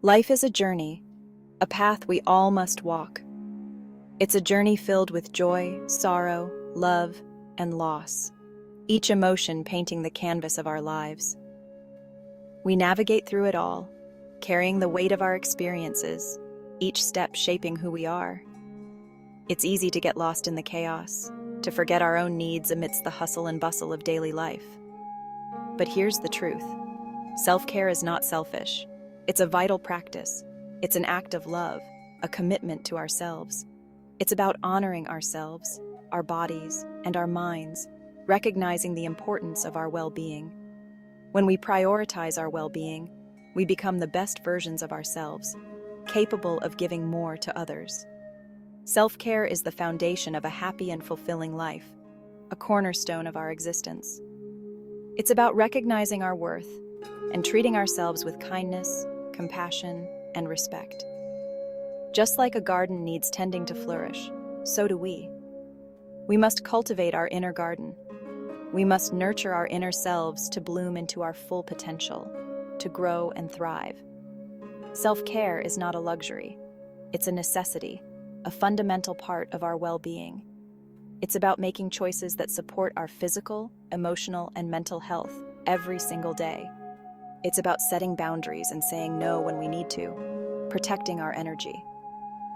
Life is a journey, a path we all must walk. It's a journey filled with joy, sorrow, love, and loss, each emotion painting the canvas of our lives. We navigate through it all, carrying the weight of our experiences, each step shaping who we are. It's easy to get lost in the chaos, to forget our own needs amidst the hustle and bustle of daily life. But here's the truth. Self-care is not selfish. It's a vital practice. It's an act of love, a commitment to ourselves. It's about honoring ourselves, our bodies, and our minds, recognizing the importance of our well-being. When we prioritize our well-being, we become the best versions of ourselves, capable of giving more to others. Self-care is the foundation of a happy and fulfilling life, a cornerstone of our existence. It's about recognizing our worth and treating ourselves with kindness, compassion, and respect. Just like a garden needs tending to flourish, so do we. We must cultivate our inner garden. We must nurture our inner selves to bloom into our full potential, to grow and thrive. Self-care is not a luxury. It's a necessity, a fundamental part of our well-being. It's about making choices that support our physical, emotional, and mental health every single day. It's about setting boundaries and saying no when we need to, protecting our energy.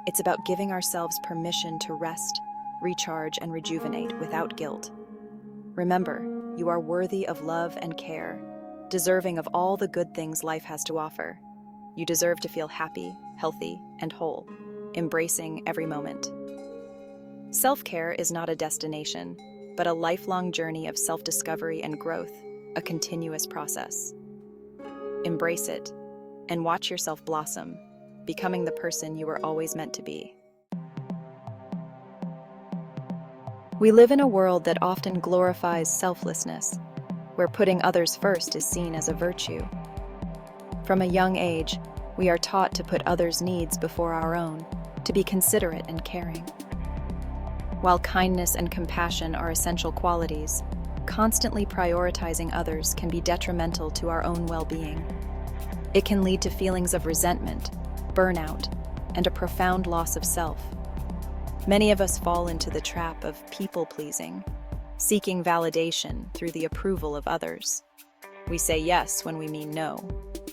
It's about giving ourselves permission to rest, recharge, and rejuvenate without guilt. Remember, you are worthy of love and care, deserving of all the good things life has to offer. You deserve to feel happy, healthy, and whole, embracing every moment. Self-care is not a destination, but a lifelong journey of self-discovery and growth, a continuous process. Embrace it, and watch yourself blossom, becoming the person you were always meant to be. We live in a world that often glorifies selflessness, where putting others first is seen as a virtue. From a young age, we are taught to put others' needs before our own, to be considerate and caring. While kindness and compassion are essential qualities, constantly prioritizing others can be detrimental to our own well-being. It can lead to feelings of resentment, burnout, and a profound loss of self. Many of us fall into the trap of people-pleasing, seeking validation through the approval of others. We say yes when we mean no,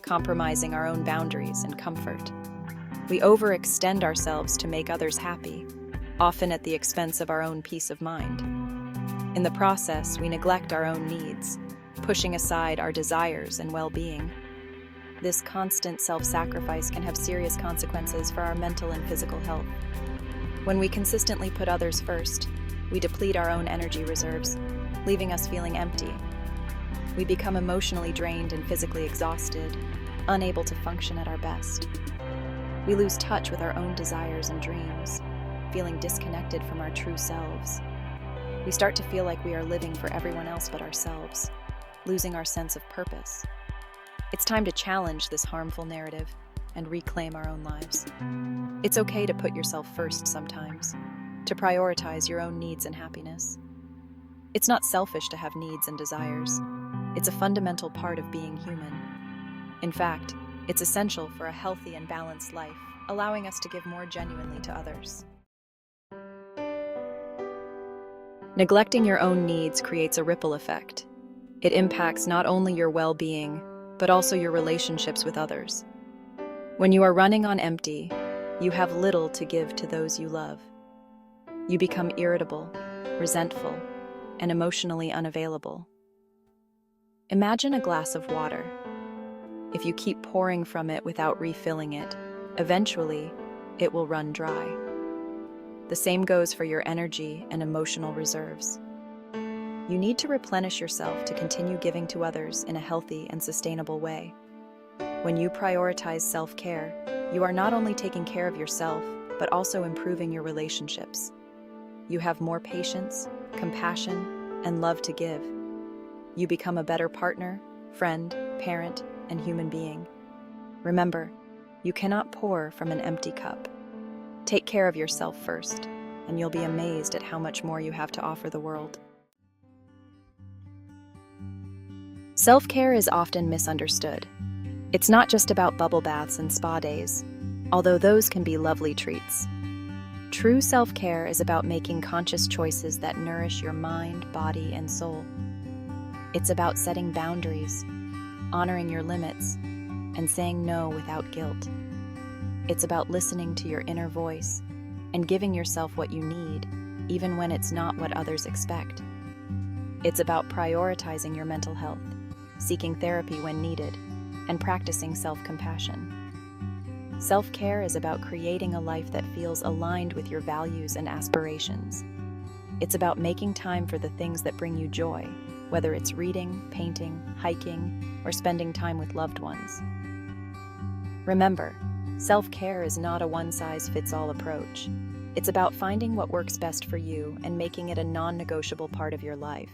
compromising our own boundaries and comfort. We overextend ourselves to make others happy, often at the expense of our own peace of mind. In the process, we neglect our own needs, pushing aside our desires and well-being. This constant self-sacrifice can have serious consequences for our mental and physical health. When we consistently put others first, we deplete our own energy reserves, leaving us feeling empty. We become emotionally drained and physically exhausted, unable to function at our best. We lose touch with our own desires and dreams, feeling disconnected from our true selves. We start to feel like we are living for everyone else but ourselves, losing our sense of purpose. It's time to challenge this harmful narrative and reclaim our own lives. It's okay to put yourself first sometimes, to prioritize your own needs and happiness. It's not selfish to have needs and desires. It's a fundamental part of being human. In fact, it's essential for a healthy and balanced life, allowing us to give more genuinely to others. Neglecting your own needs creates a ripple effect. It impacts not only your well-being, but also your relationships with others. When you are running on empty, you have little to give to those you love. You become irritable, resentful, and emotionally unavailable. Imagine a glass of water. If you keep pouring from it without refilling it, eventually it will run dry. The same goes for your energy and emotional reserves. You need to replenish yourself to continue giving to others in a healthy and sustainable way. When you prioritize self-care, you are not only taking care of yourself, but also improving your relationships. You have more patience, compassion, and love to give. You become a better partner, friend, parent, and human being. Remember, you cannot pour from an empty cup. Take care of yourself first, and you'll be amazed at how much more you have to offer the world. Self-care is often misunderstood. It's not just about bubble baths and spa days, although those can be lovely treats. True self-care is about making conscious choices that nourish your mind, body, and soul. It's about setting boundaries, honoring your limits, and saying no without guilt. It's about listening to your inner voice and giving yourself what you need, even when it's not what others expect. It's about prioritizing your mental health, seeking therapy when needed, and practicing self-compassion. Self-care is about creating a life that feels aligned with your values and aspirations. It's about making time for the things that bring you joy, whether it's reading, painting, hiking, or spending time with loved ones. Remember, self-care is not a one-size-fits-all approach. It's about finding what works best for you and making it a non-negotiable part of your life.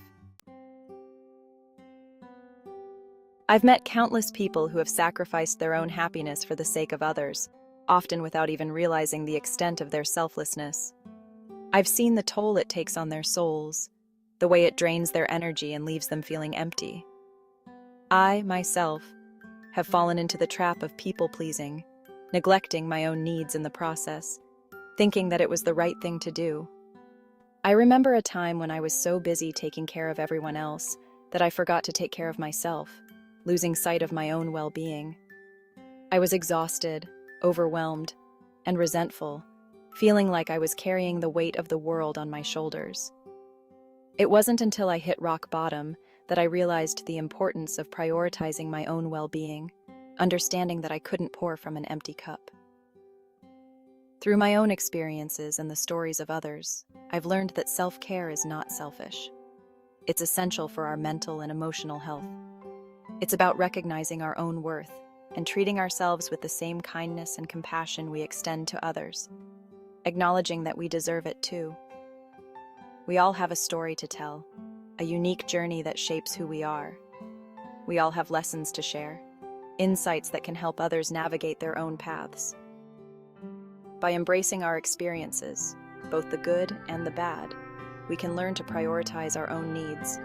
I've met countless people who have sacrificed their own happiness for the sake of others, often without even realizing the extent of their selflessness. I've seen the toll it takes on their souls, the way it drains their energy and leaves them feeling empty. I, myself, have fallen into the trap of people-pleasing, neglecting my own needs in the process, thinking that it was the right thing to do. I remember a time when I was so busy taking care of everyone else that I forgot to take care of myself, losing sight of my own well-being. I was exhausted, overwhelmed, and resentful, feeling like I was carrying the weight of the world on my shoulders. It wasn't until I hit rock bottom that I realized the importance of prioritizing my own well-being, understanding that I couldn't pour from an empty cup. Through my own experiences and the stories of others, I've learned that self-care is not selfish. It's essential for our mental and emotional health. It's about recognizing our own worth and treating ourselves with the same kindness and compassion we extend to others, acknowledging that we deserve it too. We all have a story to tell, a unique journey that shapes who we are. We all have lessons to share, insights that can help others navigate their own paths. By embracing our experiences, both the good and the bad, we can learn to prioritize our own needs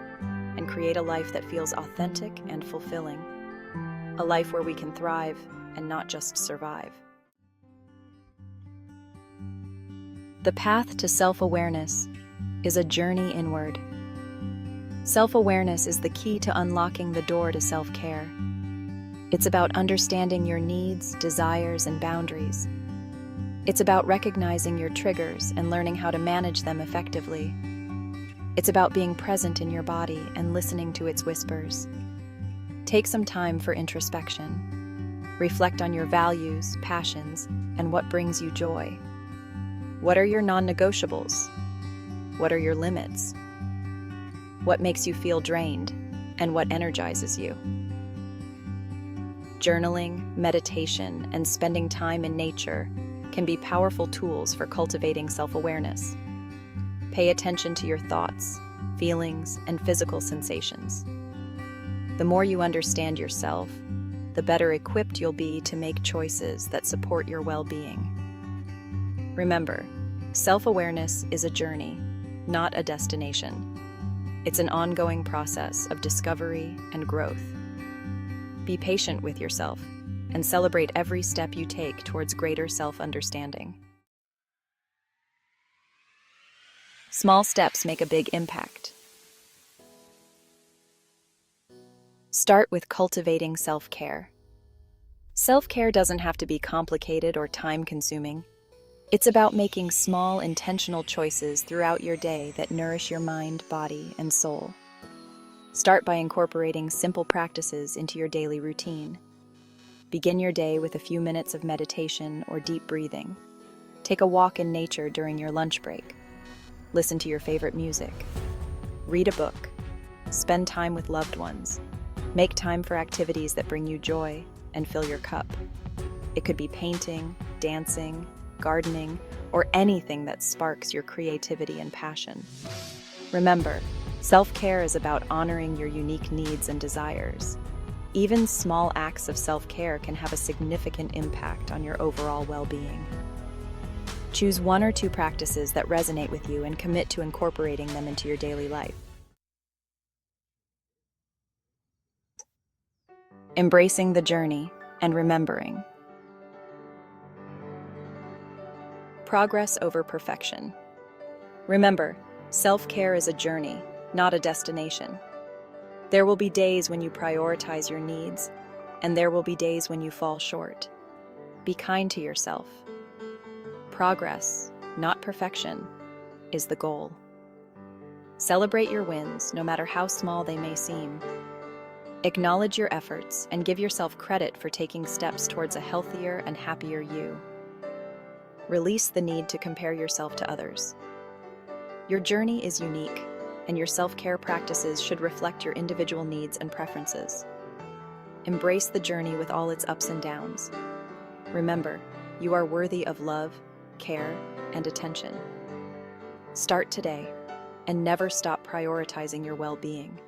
and create a life that feels authentic and fulfilling, a life where we can thrive and not just survive. The path to self-awareness is a journey inward. Self-awareness is the key to unlocking the door to self-care. It's about understanding your needs, desires, and boundaries. It's about recognizing your triggers and learning how to manage them effectively. It's about being present in your body and listening to its whispers. Take some time for introspection. Reflect on your values, passions, and what brings you joy. What are your non-negotiables? What are your limits? What makes you feel drained, and what energizes you? Journaling, meditation, and spending time in nature can be powerful tools for cultivating self-awareness. Pay attention to your thoughts, feelings, and physical sensations. The more you understand yourself, the better equipped you'll be to make choices that support your well-being. Remember, self-awareness is a journey, not a destination. It's an ongoing process of discovery and growth. Be patient with yourself and celebrate every step you take towards greater self-understanding. Small steps make a big impact. Start with cultivating self-care. Self-care doesn't have to be complicated or time-consuming. It's about making small, intentional choices throughout your day that nourish your mind, body, and soul. Start by incorporating simple practices into your daily routine. Begin your day with a few minutes of meditation or deep breathing. Take a walk in nature during your lunch break. Listen to your favorite music. Read a book. Spend time with loved ones. Make time for activities that bring you joy and fill your cup. It could be painting, dancing, gardening, or anything that sparks your creativity and passion. Remember, self-care is about honoring your unique needs and desires. Even small acts of self-care can have a significant impact on your overall well-being. Choose one or two practices that resonate with you and commit to incorporating them into your daily life. Embracing the journey. and remembering. Progress over perfection. Remember, self-care is a journey, not a destination. There will be days when you prioritize your needs, and there will be days when you fall short. Be kind to yourself. Progress, not perfection, is the goal. Celebrate your wins, no matter how small they may seem. Acknowledge your efforts and give yourself credit for taking steps towards a healthier and happier you. Release the need to compare yourself to others. Your journey is unique, and your self-care practices should reflect your individual needs and preferences. Embrace the journey with all its ups and downs. Remember, you are worthy of love, care, and attention. Start today, and never stop prioritizing your well-being.